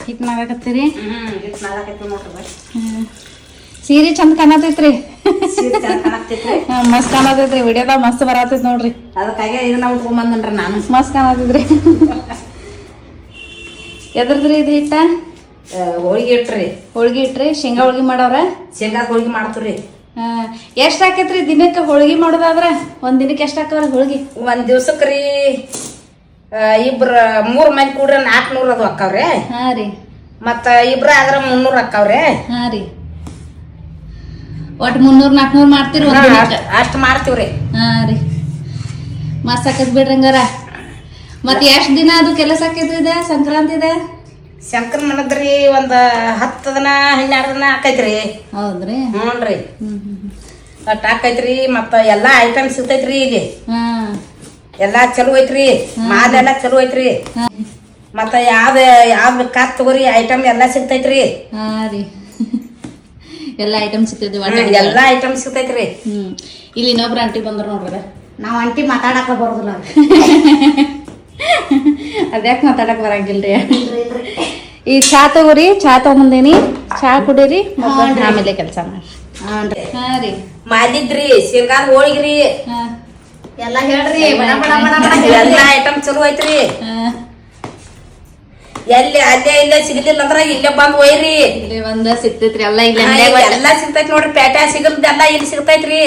Hit ಮಾಡಕತ್ತೀರಿ. ಸೀರೆ ಚಂದ ಕಾಣತೈತ್ರಿ. ಮಸ್ತ್ ಕಾಣತೈತ್ರಿ. ವಿಡಿಯೋದಾಗ ಮಸ್ತ್ ಬರತೈತಿ ನೋಡ್ರಿ. ಅದಕ್ಕಾಗಿ ಇದನ್ನ ಉಟ್ಕೊಂಬಂದ್ರಿ ನಾನು. ಮಸ್ತ್ ಕಾಣತೈತ್ರಿ. ಎದ್ರದ್ರಿ ಇದು ಹಿಟ್ಟ? ಹೋಳಿಗೆ ಇಟ್ರಿ. ಹೋಳ್ಗಿ ಇಟ್ರಿ. ಶೇಂಗಾ ಹೋಳ್ಗಿ ಮಾಡವ್ರ? ಶೇಂಗಾ ಹೋಳಿಗೆ ಮಾಡ್ತೀವ್ರಿ. ಎಷ್ಟ್ ಹಾಕೈತ್ರಿ ದಿನಕ್ಕೆ ಹೋಳ್ಗಿ ಮಾಡೋದಾದ್ರ? ಒಂದ್ ದಿನಕ್ಕೆ ಎಷ್ಟ್ ಹಾಕವ್ರಿ ಹೋಳ್ಗಿ? ಒಂದ್ ದಿವ್ಸಕ್ರಿ 3 ಮಂದಿ ಕೂಡ್ರ 400 ಅದು ಹಾಕಾವ್ರಿ. ಹಾ ರೀ. ಮತ್ತ ಇಬ್ರ ಆದ್ರ 300 ಹಾಕಾವ್ರಿ. ಹಾ ರೀ. ಒಟ್ 300-400 ಮಾಡ್ತೀರಿ ಒಂದ್ ದಿನಕ್ಕ? ಅಷ್ಟ್ ಮಾಡ್ತೀವ್ರಿ. ಹಾ ರೀ. ಮಸ್ತ್ ಹಾಕತ್ ಬಿಡ್ರಿ ಹಂಗಾರ. ಮತ್ ಎಷ್ಟ್ ದಿನ ಅದು ಕೆಲಸ ಆಕೈತ್ರಿ ಇದ ಸಂಕ್ರಾಂತಿದ? ಶಂಕರ ಮನದ್ರಿ ಒಂದ್ 10 ದಿನ 12 ದಿನ ಆಕೈತ್ರಿ. ಹೌದ್ರಿ. ಹ್ಞೂನ್ರಿ. ಅಟ್ ಹಾಕೈತ್ರಿ. ಮತ್ತ ಎಲ್ಲಾ ಐಟಮ್ ಸಿಗ್ತೈತ್ರಿ ಇಲ್ಲಿ. ಎಲ್ಲಾ ಚಲೋ ಐತ್ರಿ. ಮಾಲ್ ಎಲ್ಲಾ ಚಲೋ ಐತ್ರಿ. ಮತ್ತ ಯಾವ್ದ್ ಬೇಕಾದ್ ತಗೋರಿ ಐಟಮ್ ಎಲ್ಲಾ ಸಿಗ್ತೈತ್ರಿ. ಹಾ ರೀ. ಎಲ್ಲಾ ಐಟಮ್ ಸಿಗ್ತೈತಿ. ಎಲ್ಲಾ ಐಟಮ್ ಸಿಗ್ತೈತ್ರಿ. ಇಲ್ಲಿ ಇನ್ನೊಬ್ರು ಆಂಟಿ ಬಂದ್ರ ನೋಡ್ರಿ. ನಾವ್ ಆಂಟಿ ಮಾತಾಡಕ ಬರೋದಿಲ್ಲ. ಅದ್ಯಾಕ ಮಾತಾಡಕ್ ಬರಂಗಿಲ್ರಿ. ಈ ಚಾ ತಗೋರಿ. ಚಾ ತಗೊಂಬಂದೇನಿ. ಚಾ ಕುಡೀರಿ ಮತ್ತ ಆಮೇಲೆ ಕೆಲಸ ಮಾಡಿ. ಹಾ ರೀ. ಮಾಲಿದ್ರಿ ಶೇಂಗಾದ ಹೋಳಿಗ್ರಿ. ಎಲ್ಲಾ ಹೇಳ್ರಿ. ಎಲ್ಲಾ ಐಟಮ್ ಚಲೋ ಐತ್ರಿ. ಎಲ್ಲಿ ಅಲ್ಲೇ ಇಲ್ಲೇ ಸಿಗಲಿಲ್ಲ ಅಂದ್ರ ಇಲ್ಲೇ ಬಂದ್ ಒಯ್ರಿ. ಇಲ್ಲಿ ಒಂದ ಸಿಗ್ತೈತ್ರಿ. ಎಲ್ಲಾ ಇಲ್ಲಿ ಎಲ್ಲಾ ಸಿಗ್ತೈತಿ ನೋಡ್ರಿ. ಪೇಟೆ ಸಿಗಲ್ದೆಲ್ಲಾ ಇಲ್ಲಿ ಸಿಗ್ತೈತ್ರಿ.